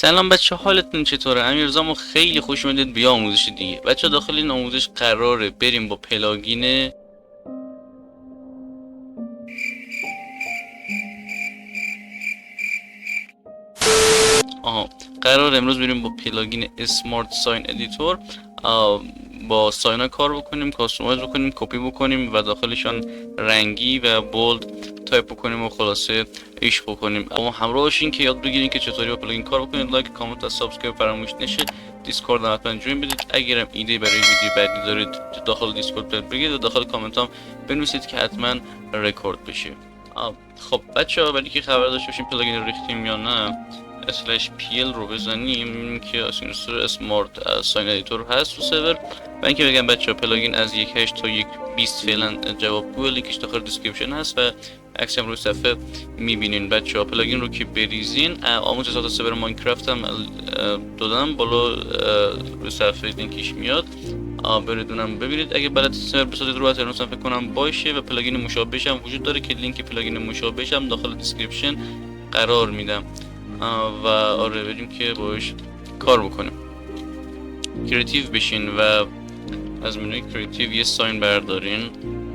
سلام بچه، حالتون چطوره؟ امیرزامو خیلی خوش اومدید به آموزش دیگه. بچه داخل این آموزش قراره بریم با پلاگین قرار امروز بریم با پلاگین SmartSignEditor با ساینا کار بکنیم، کاستومایز بکنیم، کپی بکنیم و داخلشان رنگی و بولد تایپ بکنیم و خلاصه عشق بکنیم. اما همراه باشین که یاد بگیرین که چطوری با پلاگین کار بکنید. لایک، کامنت و سابسکرایب فراموش نشه. دیسکورد هم حتما جوین بدید. اگرم ایده برای ویدیو بعدی دارید داخل دیسکورد بگید و داخل کامنت هم بنویسید که حتما رکورد بشه. خب بچه‌ها، ولی که خبر داشته باشین پلاگین رو ریختیم یا نه، /pl رو بزنیم که اسینستور اسمارت ساین ادیتور هست تو سرور. و اینکه بگم بچه ها پلاگین از 1.8 تا 1.20 فعلا جوابگوه، لینکش داخل دیسکریپشن هست و عکس هم روی صفحه میبینین. بچه ها پلاگین رو که بریزین، آموزش ساخت سرور ماینکرافت هم دادم بالا روی صفحه لینکش میاد، بریدونم ببینید. اگه بلد سرور بسازید رو اترنوس هم فکر کنم باشه و پلاگین مشابهش هم وجود داره که لینک پلاگین مشابهش هم داخل دیسکریپشن قرار میدم و آره بریم که باش کار بکنیم. کریتیو بشین و از منوی کریتیو یه ساین بردارین.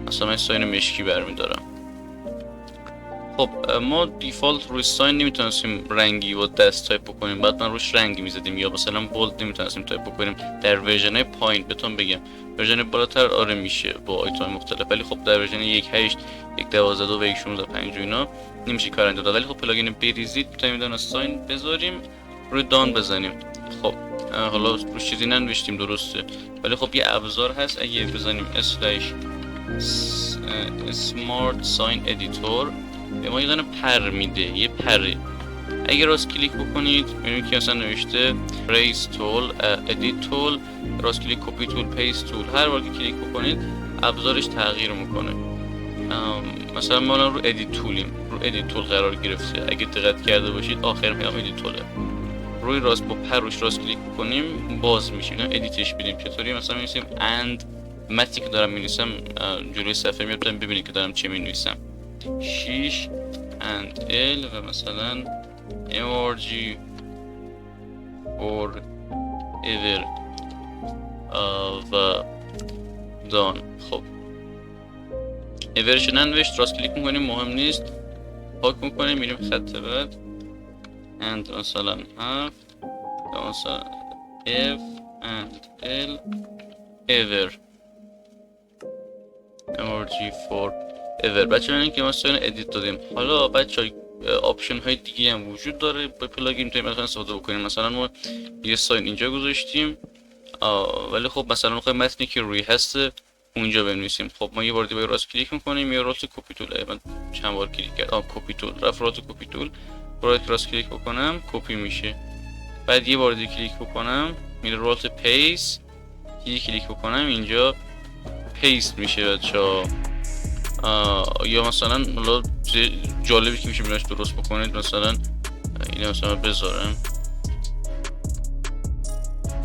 مثلا من ساین مشکی برمیدارم. خب ما دیفالت روی ساین نمیتونستیم رنگی و دست تایپ بکنیم، بعد من روش رنگی میزدیم، یا مثلا بولد نمیتونستیم تایپ بکنیم. در ورژن پایین بهتون بگم ورژن بالاتر آره میشه با آیتم مختلف، ولی خب در ورژن 1.8 1.12 و 1.16.5 اینا نمیشه کار انجام داد. ولی خب پلاگین بریزید میتونیم ساین بذاریم، روی دان بزنیم. خب حالا روش چیزی ننوشتیم درسته، ولی خب یه ابزار هست. اگه بزنیم /SmartSignEditor به ما یه دونه پر میده، یه پره. اگه راست کلیک بکنید میبینید که مثلا نوشته ریس تول، ادیت تول، راست کلیک، کپی تول، پیست تول. هر بار که کلیک بکنید ابزارش تغییر میکنه. مثلا ما الان رو ادیت تولیم، رو ادیت تول قرار گرفته. اگه دقت کرده باشید آخر میام ادیت توله. روی راست با پر روش راست کلیک بکنیم باز میشه. اینا ادیتش بدیم. چطوری؟ مثلا می‌نویسیم اند متی که دارم می‌نویسم جلوی صفحه میاد ببینید که دارم چه می‌نویسم. 6 and L و مثلا MRG for ever و دان. خب اورش ننوشت، راست کلیک میکنیم، مهم نیست، پاک میکنیم، میریم خط بعد and مثلا 7 و مثلا F and L ever MRG for ever. بچه این که ما ساین ادیت دادیم. حالا بچه آپشن های دیگه هم وجود داره با پلاگین میتونیم مثلا استفاده بکنیم. مثلا ما یه ساین اینجا گذاشتیم ولی خب مثلا میخوایم متنی که روی هست اونجا بنویسیم. خب ما یه بار دیگه راست کلیک میکنیم، یه رالت کپی تول. من چند بار کلیک کردم کپی تول رفت، رالت کپی تول راست کلیک بکنم کپی میشه. بعد یه بار دیگه کلیک بکنم میره رالت پیست، یه کلیک بکنم اینجا پیست میشه بچه‌ها. یا مثلا حالا جالبی که میشه بیناش درست بکنید، مثلا اینه مثلا بذارم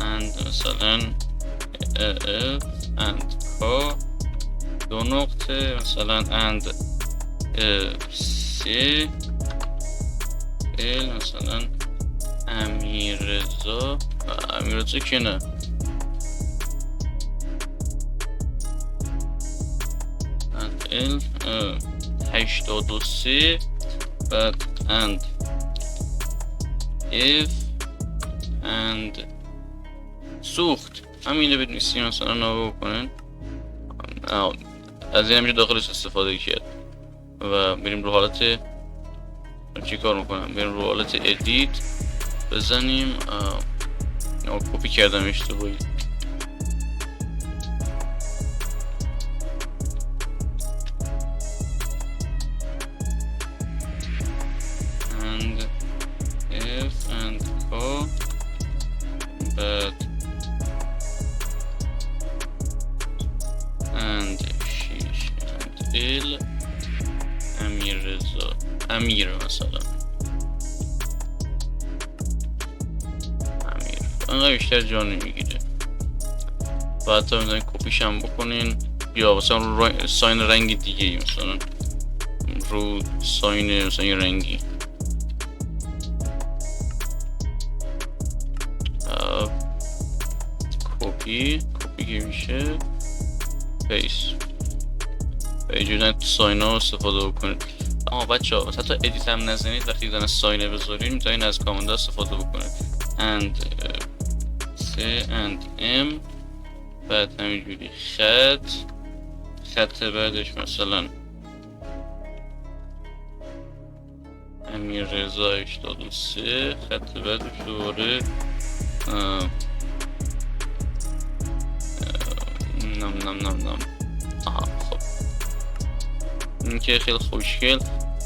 and مثلا and کا دو نقطه مثلا and سی ال مثلا امیررضا که نه ال 83 بعد and if and سوخت. همینه بنویسیم مثلا نابه بکنن. از این همینجا داخلش استفاده کرد و بریم رو حالت چی کار میکنم، بریم رو حالت ادیت بزنیم. کپی کردم اشتباهی. and if and کا بعد and 6 and ال امیر مثلا امیر انقدر بیشتر جا نمیگیره. و حتی میتونین کپیش هم بکنین یا مثلا رو ساین رنگ دیگه، مثلا رو ساین مثلا رنگی کپی که میشه پیست و اینجوری تو ساین ها استفاده بکنید. اما بچه ها حتی ادیت هم نزنید، وقتی دارن ساینه بذارین میتونین از کامنت استفاده بکنید and C and M، بعد همینجوری خط بعدش مثلا امیر رضا 83، خط بعدش دوباره نم. خب این که خیلی خوشگل.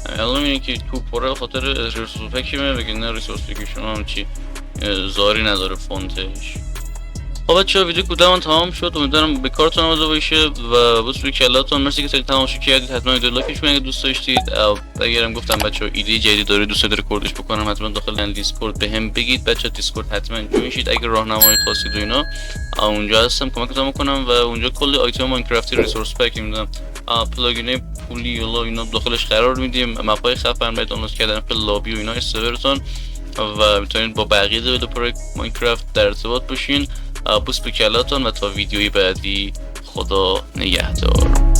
الان میگه که تو پره خاطر ریسورس پکی میگه بگین نه ریسورس پکی شما هم چی زاری نداره فونتش. خب بچه‌ها ویدیو کودمون تمام شد، امیدوارم به کارتون اومده باشه و بس روی کلاتون. مرسی که تماشا کردید، حتما ویدیو لایکش کنید اگه دوست داشتید. اگرم گفتم بچه‌ها ایده جدید دارید دوست دارید رکوردش بکنم، حتما داخل دیسکورد بهم بگید. بچه‌ها دیسکورد حتما جوین شید اگه راهنمایی خواستید و اینا، اونجا هستم کمکتون میکنم و اونجا کلی آیتم ماینکرافتی ریسورس پک میدم، پلاگین پولی و اینا داخلش قرار میدیم، مپای خفن برای دانلود کردن په لابی و اینا سرورتون و میتونید با بقیه دیولپرهای ماینکرافت در ارتباط باشین. بوس به کلاتون و تا ویدیوی بعدی، خدا نگهدار.